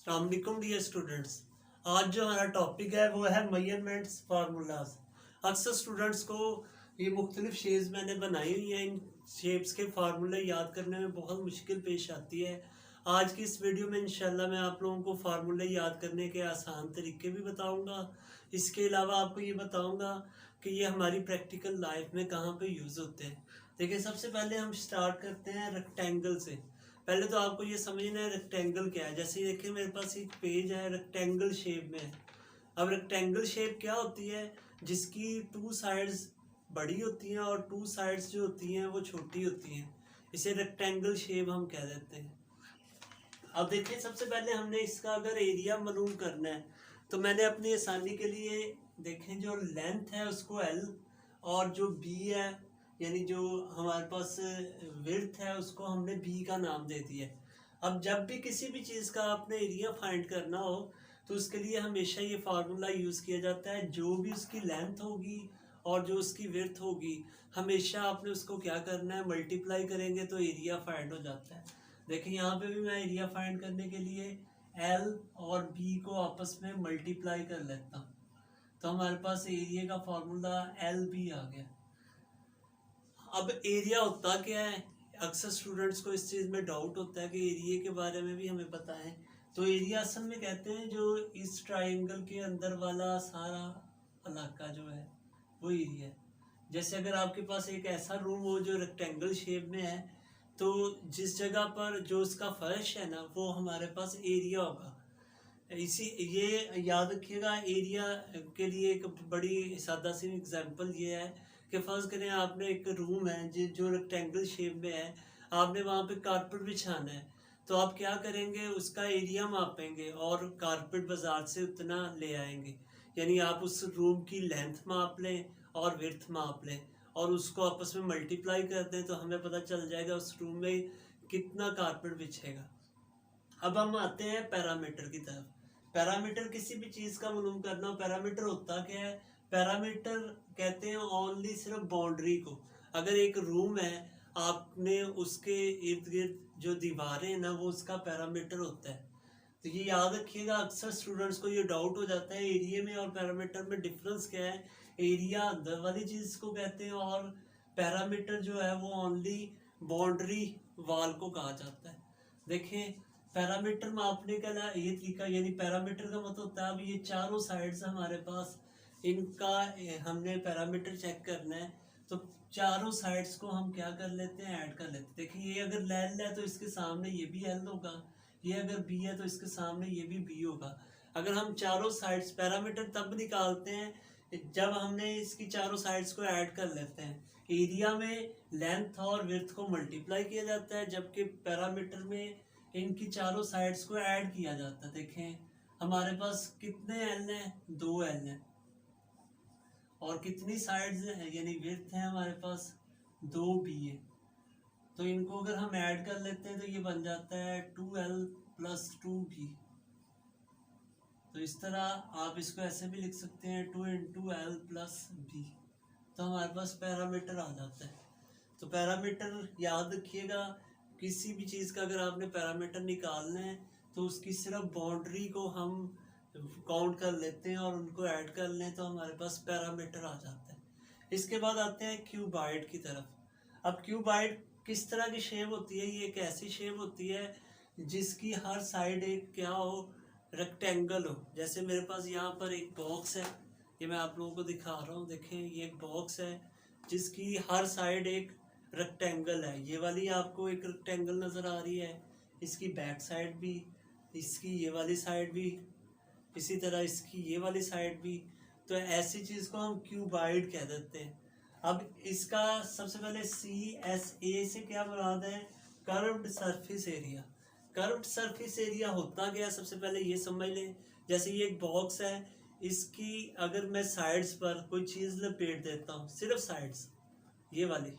अस्सलामुअलैकुम dear students. आज जो हमारा टॉपिक है वो है मेजरमेंट्स फार्मूलाज। अक्सर स्टूडेंट्स को ये मुख्तलिफ शेप्स मैंने बनाई हुई हैं, इन शेप्स के फार्मूले याद करने में बहुत मुश्किल पेश आती है। आज की इस वीडियो में इंशाल्लाह मैं आप लोगों को फार्मूले याद करने के आसान तरीके भी बताऊंगा। इसके अलावा आपको ये बताऊंगा कि ये हमारी प्रैक्टिकल लाइफ में कहाँ पे यूज़ होते हैं। देखिए, सबसे पहले हम स्टार्ट करते हैं रेक्टेंगल से। पहले तो आपको ये समझना है रेक्टेंगल क्या है। जैसे देखिए, मेरे पास एक पेज है, रेक्टेंगल शेप में है। अब रेक्टेंगल शेप क्या होती है? जिसकी टू साइड्स बड़ी होती हैं और टू साइड्स जो होती हैं वो छोटी होती हैं, इसे रेक्टेंगल शेप हम कह देते हैं। अब देखिए, सबसे पहले हमने इसका अगर एरिया मालूम करना है तो मैंने अपनी आसानी के लिए देखें, जो लेंथ है उसको एल और जो बी है यानी जो हमारे पास विड्थ है उसको हमने बी का नाम दे दिया है। अब जब भी किसी भी चीज़ का आपने एरिया फाइंड करना हो तो उसके लिए हमेशा ये फार्मूला यूज़ किया जाता है। जो भी उसकी लेंथ होगी और जो उसकी विड्थ होगी, हमेशा आपने उसको क्या करना है, मल्टीप्लाई करेंगे तो एरिया फाइंड हो जाता है। देखिए, यहाँ पे भी मैं एरिया फाइंड करने के लिए एल और बी को आपस में मल्टीप्लाई कर लेता हूँ, तो हमारे पास एरिया का फॉर्मूला एल बी आ गया। अब एरिया होता क्या है? अक्सर स्टूडेंट्स को इस चीज़ में डाउट होता है कि एरिया के बारे में भी हमें पता है। तो एरिया असल में कहते हैं जो इस ट्राइंगल के अंदर वाला सारा इलाका जो है वो एरिया है। जैसे अगर आपके पास एक ऐसा रूम हो जो रेक्टेंगल शेप में है, तो जिस जगह पर जो उसका फर्श है ना, वो हमारे पास एरिया होगा। इसी ये याद रखिएगा। एरिया के लिए एक बड़ी सादा सी एग्जांपल ये है कि फ़र्ज़ करें आपने एक रूम है जो रेक्टेंगल शेप में है, आपने वहाँ पे कारपेट बिछाना है। तो आप क्या करेंगे, उसका एरिया मापेंगे और कारपेट बाज़ार से उतना ले आएंगे। यानी आप उस रूम की लेंथ माप लें और विड्थ माप लें और उसको आपस में मल्टीप्लाई कर दें, तो हमें पता चल जाएगा उस रूम में कितना कारपेट बिछेगा। अब हम आते हैं पैरामीटर की तरफ। पैरामीटर किसी भी चीज़ का मालूम करना हो, पैरामीटर होता क्या है? पैरामीटर कहते हैं ओनली सिर्फ बाउंड्री को। अगर एक रूम है, आपने उसके इर्द गिर्द जो दीवारें हैं ना, वो उसका पैरामीटर होता है। तो ये याद रखिएगा। अक्सर स्टूडेंट्स को ये डाउट हो जाता है एरिया में और पैरामीटर में डिफरेंस क्या है। एरिया अंदर वाली चीज़ को कहते हैं और पैरामीटर जो है वो ओनली बाउंड्री वाल को कहा जाता है। देखिए, पैरामीटर मापने का ना ये तरीका, यानी पैरामीटर का मतलब होता है अब ये चारों साइड्स हमारे पास, इनका हमने पैरामीटर चेक करना है। तो चारों साइड्स को हम क्या कर लेते हैं, ऐड कर लेते हैं। देखिए, ये अगर एल है तो इसके सामने ये भी एल होगा, ये अगर बी है तो इसके सामने ये भी बी होगा। अगर हम चारों साइड्स, पैरामीटर तब निकालते हैं जब हमने इसकी चारों साइड्स को ऐड कर लेते हैं। एरिया में लेंथ और विड्थ को मल्टीप्लाई किया जाता है, जबकि पैरामीटर में इनकी चारों साइड्स को ऐड किया जाता है। देखें, हमारे पास कितने एल हैं, 2 एल हैं। और कितनी साइड्स हैं, यानी विड्थ है हमारे पास 2 बी है। तो इनको अगर हम ऐड कर लेते हैं तो ये बन जाता है 2l प्लस 2b। तो इस तरह आप इसको ऐसे भी लिख सकते हैं 2 इंटू एल प्लस बी। तो हमारे पास पैरामीटर आ जाता है। तो पैरामीटर याद रखिएगा, किसी भी चीज़ का अगर आपने पैरामीटर निकालना है तो उसकी सिर्फ बाउंड्री को हम काउंट कर लेते हैं और उनको ऐड कर लें तो हमारे पास पैरामीटर आ जाता है। इसके बाद आते हैं क्यूबाइड की तरफ। अब क्यूबाइड किस तरह की शेप होती है? ये एक ऐसी शेप होती है जिसकी हर साइड एक क्या हो, रेक्टेंगल हो। जैसे मेरे पास यहाँ पर एक बॉक्स है, ये मैं आप लोगों को दिखा रहा हूँ। देखें, ये एक बॉक्स है जिसकी हर साइड एक रेक्टेंगल है। ये वाली आपको एक रेक्टेंगल नज़र आ रही है, इसकी बैक साइड भी, इसकी ये वाली साइड भी, इसी तरह इसकी ये वाली साइड भी। तो ऐसी चीज़ को हम क्यूबाइड कह देते हैं। अब इसका सबसे पहले CSA से क्या मुराद है? Curved surface area. Curved surface area होता क्या है, सबसे पहले ये समझ लें। जैसे ये एक बॉक्स है, इसकी अगर मैं साइड्स पर कोई चीज़ लपेट देता हूँ, सिर्फ साइड्स, ये वाली,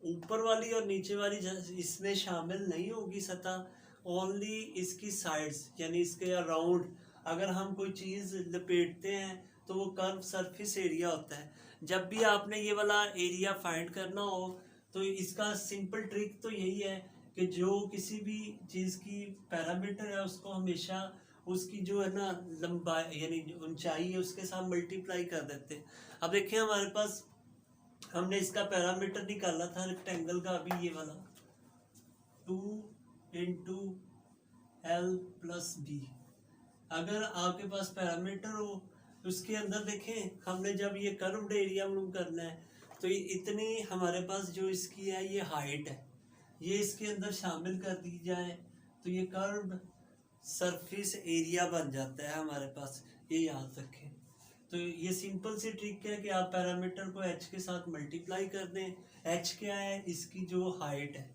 ऊपर वाली और नीचे वाली इसमें शामिल नहीं होगी सतह, ओनली इसकी साइड्स यानी इसके अराउंड अगर हम कोई चीज़ लपेटते हैं तो वो कर्व सरफेस एरिया होता है। जब भी आपने ये वाला एरिया फाइंड करना हो तो इसका सिंपल ट्रिक तो यही है कि जो किसी भी चीज़ की पैरामीटर है उसको हमेशा उसकी जो है ना लंबाई यानी ऊंचाई है उसके साथ मल्टीप्लाई कर देते हैं। अब देखिए हमारे पास हमने इसका पैरामीटर निकाला था रेक्टेंगल का, अभी ये वाला 2 इंटू एल प्लस बी। अगर आपके पास पैरामीटर हो उसके अंदर देखें हमने जब ये कर्व्ड एरिया मालूम करना है तो ये इतनी हमारे पास जो इसकी है ये हाइट है, ये इसके अंदर शामिल कर दी जाए तो ये कर्व सरफेस एरिया बन जाता है हमारे पास, ये याद रखें। तो ये सिंपल सी ट्रिक है कि आप पैरामीटर को h के साथ मल्टीप्लाई कर दें। h क्या है, इसकी जो हाइट है।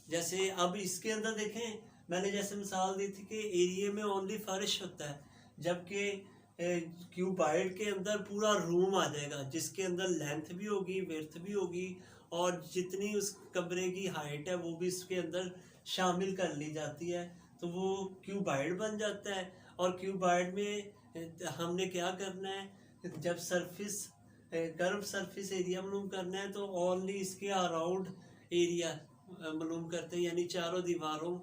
जैसे अब इसके अंदर देखें मैंने जैसे मिसाल दी थी कि एरिया में ओनली फर्श होता है, जबकि क्यूबाइड के अंदर पूरा रूम आ जाएगा जिसके अंदर लेंथ भी होगी, विड्थ भी होगी और जितनी उस कमरे की हाइट है वो भी इसके अंदर शामिल कर ली जाती है, तो वो क्यूबाइड बन जाता है। और क्यूबाइड में हमने क्या करना है, जब सरफेस कर्व सरफेस एरिया मालूम करना है तो ओनली इसके अराउंड एरिया मालूम करते हैं, यानी चारों दीवारों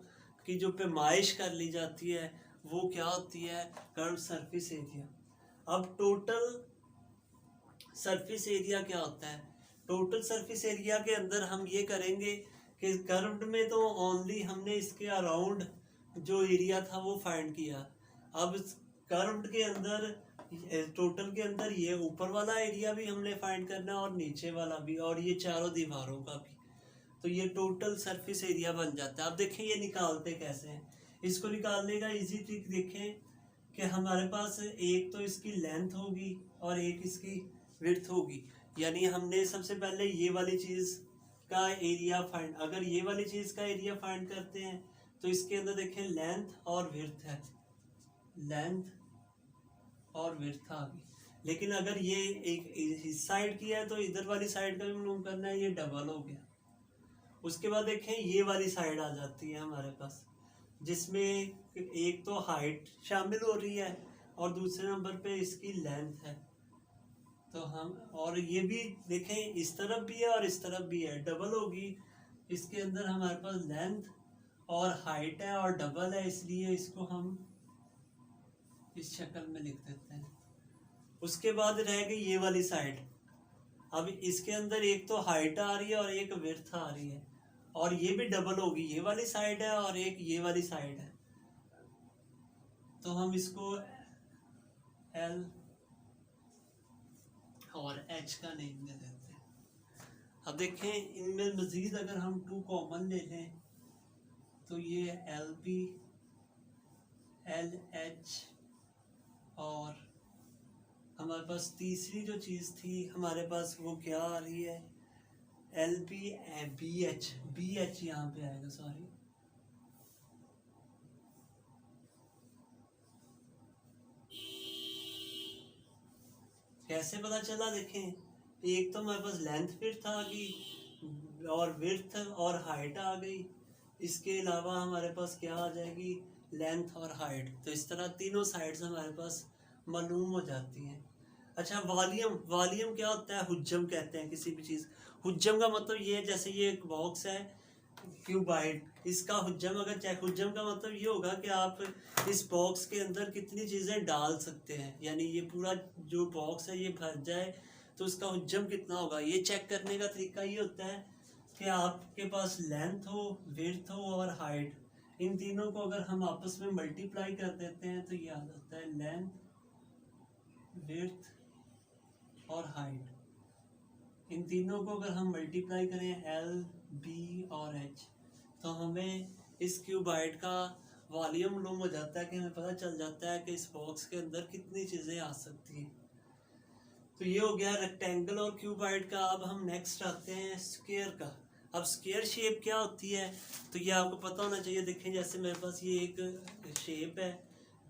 की जो पैमाइश कर ली जाती है वो क्या होती है, कर्व सरफेस एरिया। अब टोटल सरफेस एरिया क्या होता है, टोटल सरफेस एरिया के अंदर हम ये करेंगे कि कर्व्ड में तो ओनली हमने इसके अराउंड जो एरिया था वो फाइंड किया। अब कर्व्ड के अंदर टोटल के अंदर ये ऊपर वाला एरिया भी हमने फाइंड करना है और नीचे वाला भी और ये चारों दीवारों का भी, तो ये टोटल सरफेस एरिया बन जाता है। अब देखें ये निकालते कैसे हैं, इसको निकालने का इजी ट्रिक देखें कि हमारे पास एक तो इसकी लेंथ होगी और एक इसकी विड्थ होगी, यानी हमने सबसे पहले ये वाली चीज़ का एरिया फाइंड, अगर ये वाली चीज़ का एरिया फाइंड करते हैं तो इसके अंदर देखें लेंथ और विड्थ है, लेंथ और विड्थ आ गई। लेकिन अगर ये एक इस साइड की है तो इधर वाली साइड का भी मालूम करना है, ये डबल हो गया। उसके बाद देखें ये वाली साइड आ जाती है हमारे पास, जिसमें एक तो हाइट शामिल हो रही है और दूसरे नंबर पे इसकी लेंथ है। तो हम और ये भी देखें इस तरफ भी है और इस तरफ भी है, डबल होगी। इसके अंदर हमारे पास लेंथ और हाइट है और डबल है, इसलिए इसको हम इस शक्ल में लिख देते हैं। उसके बाद रह गई ये वाली साइड, अब इसके अंदर एक तो हाइट आ रही है और एक विड्थ आ रही है और ये भी डबल होगी, ये वाली साइड है और एक ये वाली साइड है, तो हम इसको एल और एच का नेम दे देते हैं। अब देखें इनमें मजीद अगर हम 2 कॉमन ले लें तो ये एल बी एल एच और हमारे पास तीसरी जो चीज़ थी हमारे पास वो क्या आ रही है, एल बी बी एच यहाँ पे आएगा, सॉरी कैसे पता चला, देखें एक तो हमारे पास लेंथ विड्थ आ गई और विड्थ और हाइट आ गई, इसके अलावा हमारे पास क्या आ जाएगी, लेंथ और हाइट। तो इस तरह तीनों साइड्स हमारे पास मालूम हो जाती हैं। अच्छा वॉल्यूम क्या होता है, हुज्जम कहते हैं किसी भी चीज़। हुज्जम का मतलब ये है, जैसे ये एक बॉक्स है क्यूबाइड, इसका हुज्जम अगर चेक, हुज्जम का मतलब ये होगा कि आप इस बॉक्स के अंदर कितनी चीज़ें डाल सकते हैं, यानी ये पूरा जो बॉक्स है ये भर जाए तो उसका हुज्जम कितना होगा। ये चेक करने का तरीका ये होता है कि आपके पास लेंथ हो, विड्थ हो और हाइट, इन तीनों को अगर हम आपस में मल्टीप्लाई कर देते हैं तो ये आ जाता है लेंथ, विड्थ और हाइट। इन तीनों को अगर हम मल्टीप्लाई करें एल बी और एच तो हमें इस क्यूबाइड का वॉल्यूम मालूम हो जाता है कि हमें पता चल जाता है कि इस बॉक्स के अंदर कितनी चीज़ें आ सकती हैं। तो ये हो गया रेक्टेंगल और क्यूबाइड का। अब हम नेक्स्ट आते हैं स्क्वायर का। अब स्क्वायर शेप क्या होती है तो ये आपको पता होना चाहिए। देखें जैसे मेरे पास ये एक शेप है,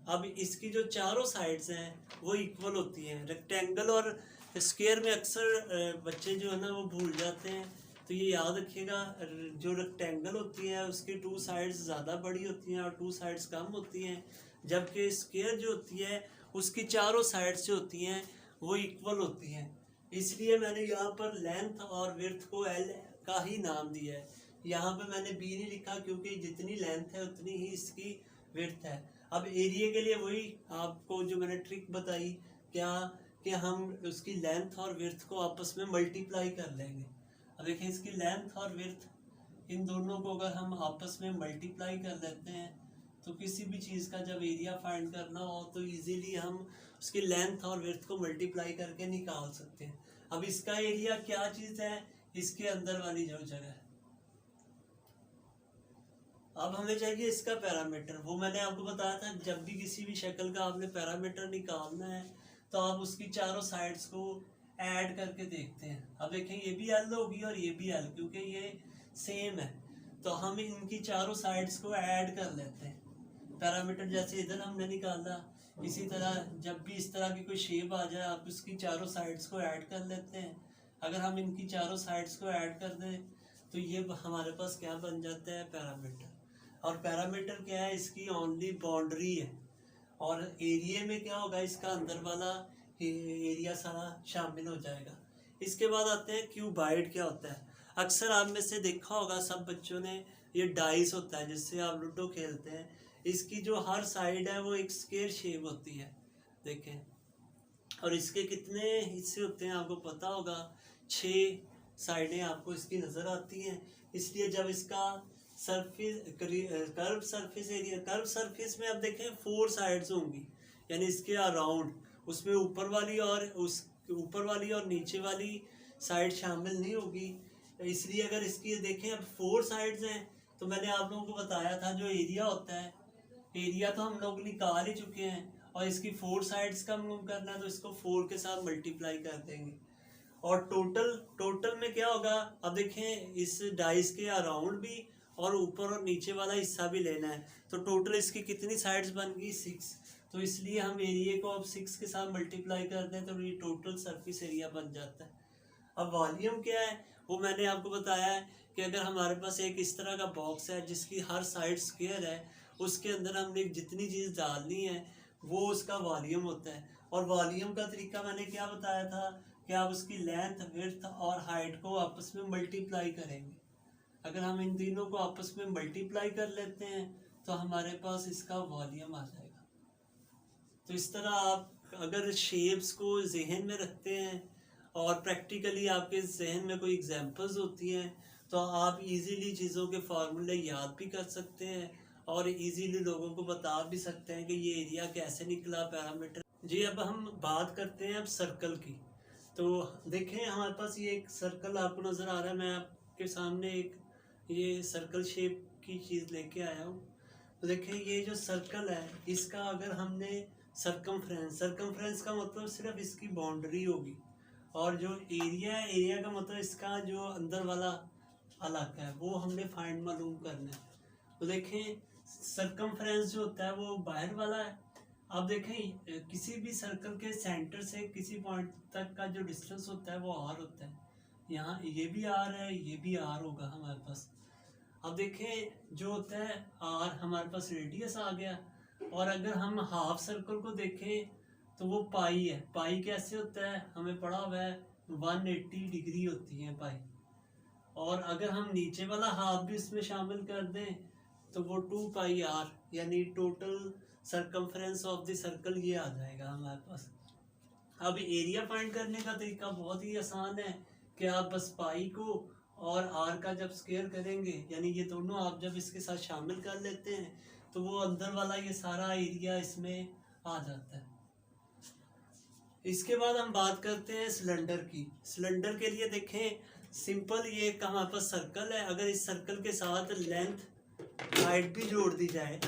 अब इसकी जो चारों साइड्स हैं वो इक्वल होती हैं। रेक्टेंगल और स्क्वायर में अक्सर बच्चे जो है ना वो भूल जाते हैं, तो ये याद रखिएगा जो रेक्टेंगल होती है उसकी 2 साइड्स ज़्यादा बड़ी होती हैं और 2 साइड्स कम होती हैं, जबकि स्क्वायर जो होती है उसकी चारों साइड्स जो होती हैं वो इक्वल होती हैं। इसलिए मैंने यहाँ पर लेंथ और विड्थ को एल का ही नाम दिया है, यहाँ पे मैंने बी नहीं लिखा क्योंकि जितनी लेंथ है उतनी ही इसकी विड्थ है। अब एरिया के लिए वही आपको जो मैंने ट्रिक बताई क्या कि हम उसकी लेंथ और विड्थ को आपस में मल्टीप्लाई कर लेंगे। अब देखिए इसकी लेंथ और विड्थ इन दोनों को अगर हम आपस में मल्टीप्लाई कर लेते हैं तो किसी भी चीज़ का जब एरिया फाइंड करना हो तो इजीली हम उसकी लेंथ और विड्थ को मल्टीप्लाई करके निकाल सकते हैं। अब इसका एरिया क्या चीज़ है, इसके अंदर वाली जो जगह है। अब हमें चाहिए इसका पैरामीटर। वो मैंने आपको बताया था जब भी किसी भी शक्ल का आपने पैरामीटर निकालना है तो आप उसकी चारों साइड्स को ऐड करके देखते हैं। अब देखें ये भी एल होगी और ये भी एल, क्योंकि ये सेम है तो हम इनकी चारों साइड्स को ऐड कर लेते हैं। पैरामीटर जैसे इधर हमने निकाला, इसी तरह जब भी इस तरह की कोई शेप आ जाए आप इसकी चारों साइड्स को ऐड कर लेते हैं। अगर हम इनकी चारों साइड्स को ऐड कर दें तो ये हमारे पास क्या बन जाता है, पैरामीटर। और पैरामीटर क्या है, इसकी ओनली बाउंड्री है। और एरिया में क्या होगा, इसका अंदर वाला एरिया सारा शामिल हो जाएगा। इसके बाद आते हैं क्यूबाइड क्या होता है। अक्सर आप में से देखा होगा सब बच्चों ने, ये डाइस होता है जिससे आप लूडो खेलते हैं। इसकी जो हर साइड है वो एक स्क्वायर शेप होती है, देखें। और इसके कितने हिस्से होते हैं आपको पता होगा, 6 साइडें आपको इसकी नज़र आती हैं। इसलिए जब इसका surface curve surface area, curve surface में अब देखें 4 साइड्स होंगी, यानी इसके अराउंड, उसमें ऊपर वाली और नीचे वाली साइड शामिल नहीं होगी। इसलिए अगर इसकी देखें अब 4 साइड्स हैं तो मैंने आप लोगों को बताया था जो एरिया होता है, एरिया तो हम लोग निकाल ही चुके हैं और इसकी 4 साइड्स का हम करना है तो इसको 4 के साथ मल्टीप्लाई कर देंगे। और टोटल में क्या होगा, अब देखें इस डाइस के अराउंड भी और ऊपर और नीचे वाला हिस्सा भी लेना है तो टोटल इसकी कितनी साइड्स बन गई, 6। तो इसलिए हम एरिया को अब 6 के साथ मल्टीप्लाई कर दें तो ये टोटल सरफेस एरिया बन जाता है। अब वॉल्यूम क्या है, वो मैंने आपको बताया है कि अगर हमारे पास एक इस तरह का बॉक्स है जिसकी हर साइड स्क्वायर है, उसके अंदर हमने जितनी चीज़ डालनी है वो उसका वॉल्यूम होता है। और वॉल्यूम का तरीका मैंने क्या बताया था कि आप उसकी लेंथ, विड्थ और हाइट को आपस में मल्टीप्लाई करेंगे। अगर हम इन तीनों को आपस में मल्टीप्लाई कर लेते हैं तो हमारे पास इसका वॉल्यूम आ जाएगा। तो इस तरह आप अगर शेप्स को जहन में रखते हैं और प्रैक्टिकली आपके जहन में कोई एग्जांपल्स होती हैं तो आप इजीली चीज़ों के फार्मूले याद भी कर सकते हैं और इजीली लोगों को बता भी सकते हैं कि ये एरिया कैसे निकला, पैरामीटर। जी अब हम बात करते हैं अब सर्कल की। तो देखें हमारे पास ये एक सर्कल आपको नज़र आ रहा है, मैं आपके सामने एक ये सर्कल शेप की चीज़ लेके आया हूँ। तो देखें ये जो सर्कल है इसका अगर हमने सरकमफ्रेंस का मतलब सिर्फ इसकी बाउंड्री होगी, और जो एरिया का मतलब इसका जो अंदर वाला इलाका है वो हमने फाइंड मालूम करना है। तो देखें सरकमफ्रेंस जो होता है वो बाहर वाला है। अब देखें किसी भी सर्कल के सेंटर से किसी पॉइंट तक का जो डिस्टेंस होता है वो आर होता है। यहाँ ये भी आर है, ये भी आर होगा हमारे पास। अब देखें जो होता है आर, हमारे पास रेडियस आ गया। और अगर हम हाफ सर्कल को देखें तो वो पाई है। पाई कैसे होता है, हमें पढ़ा हुआ है 180 डिग्री होती है पाई। और अगर हम नीचे वाला हाफ भी इसमें शामिल कर दें तो वो 2 पाई आर, यानी total circumference of the circle ये आ जाएगा हमारे पास। अब एरिया फाइंड करने का तरीका बहुत ही आसान है कि आप बस पाई को और आर का जब स्क्वायर करेंगे, यानी ये दोनों आप जब इसके साथ शामिल कर लेते हैं तो वो अंदर वाला ये सारा एरिया इसमें आ जाता है। इसके बाद हम बात करते हैं सिलेंडर की। सिलेंडर के लिए देखें सिंपल, ये हमारे पास सर्कल है, अगर इस सर्कल के साथ लेंथ हाइट भी जोड़ दी जाए,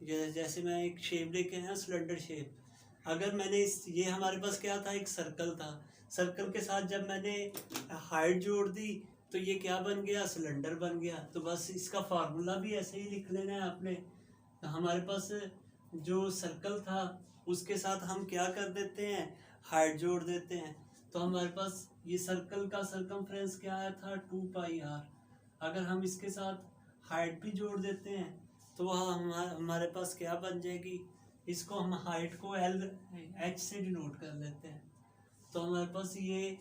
जैसे मैं एक शेप लेके आया सिलेंडर शेप। अगर मैंने ये हमारे पास क्या था, एक सर्कल था, सर्कल के साथ जब मैंने हाइट जोड़ दी तो ये क्या बन गया, सिलेंडर बन गया। तो बस इसका फार्मूला भी ऐसे ही लिख लेना है आपने। तो हमारे पास जो सर्कल था उसके साथ हम क्या कर देते हैं, हाइट जोड़ देते हैं। तो हमारे पास ये सर्कल का सरकमफ्रेंस क्या आया था, 2 पाई आर। अगर हम इसके साथ हाइट भी जोड़ देते हैं तो वह हमारे पास क्या बन जाएगी, इसको हम हाइट को एच से डिनोट कर लेते हैं। तो हमारे पास ये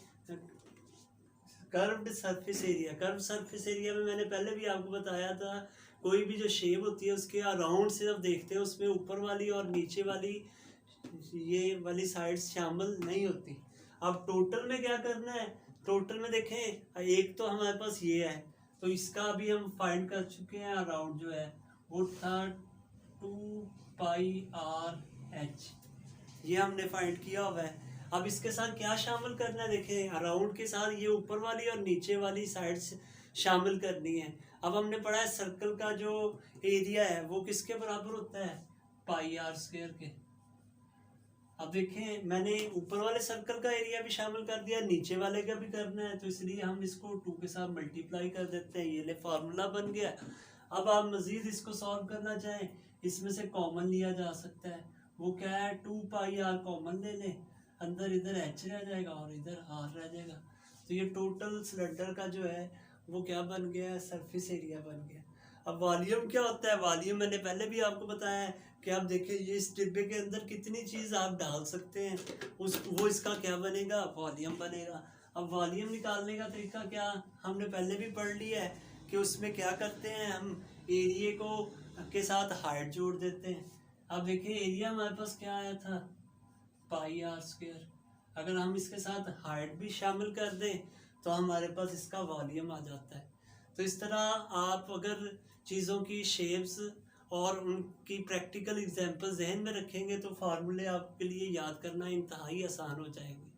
curved surface area, curve surface area में मैंने पहले भी आपको बताया था, कोई भी जो शेप होती है उसके अराउंड सिर्फ देखते हैं, उसमें ऊपर वाली और नीचे वाली ये वाली साइड्स शामिल नहीं होती। अब टोटल में क्या करना है, टोटल में देखें एक तो हमारे पास ये है, तो इसका अभी हम फाइंड कर चुके हैं, अराउंड जो है वो था 2πr/h, ये हमने फाइंड किया हुआ है। अब इसके साथ क्या शामिल करना है, देखें अराउंड के साथ ये ऊपर वाली और नीचे वाली साइड्स शामिल करनी है। अब हमने पढ़ा है सर्कल का जो एरिया है वो किसके बराबर होता है, πr² के। अब देखें मैंने ऊपर वाले सर्कल का एरिया भी शामिल कर दिया, नीचे वाले का भी करना है, तो इसलिए हम इसको 2 के साथ मल्टीप्लाई कर देते हैं, ये ले फार्मूला बन गया। अब आप मजीद इसको सॉल्व करना चाहें, इसमें से कॉमन लिया जा सकता है, वो क्या है 2πr कॉमन ले लें, अंदर इधर h रह जाएगा और इधर r रह जाएगा, तो ये टोटल सिलेंडर का जो है वो क्या बन गया, सरफेस एरिया बन गया। अब वॉल्यूम क्या होता है, वॉल्यूम मैंने पहले भी आपको बताया है कि आप देखिए ये इस डिब्बे के अंदर कितनी चीज़ आप डाल सकते हैं, वो इसका क्या बनेगा, वॉल्यूम बनेगा। अब वॉल्यूम निकालने का तरीका क्या, हमने पहले भी पढ़ लिया है कि उसमें क्या करते हैं, हम एरिया को के साथ हाइट जोड़ देते हैं। अब देखिए एरिया हमारे पास क्या आया था, πr², अगर हम इसके साथ हाइट भी शामिल कर दें तो हमारे पास इसका वॉल्यूम आ जाता है। तो इस तरह आप अगर चीज़ों की शेप्स और उनकी प्रैक्टिकल एग्जांपल जहन में रखेंगे तो फार्मूले आपके लिए याद करना इंतहाई आसान हो जाएंगे।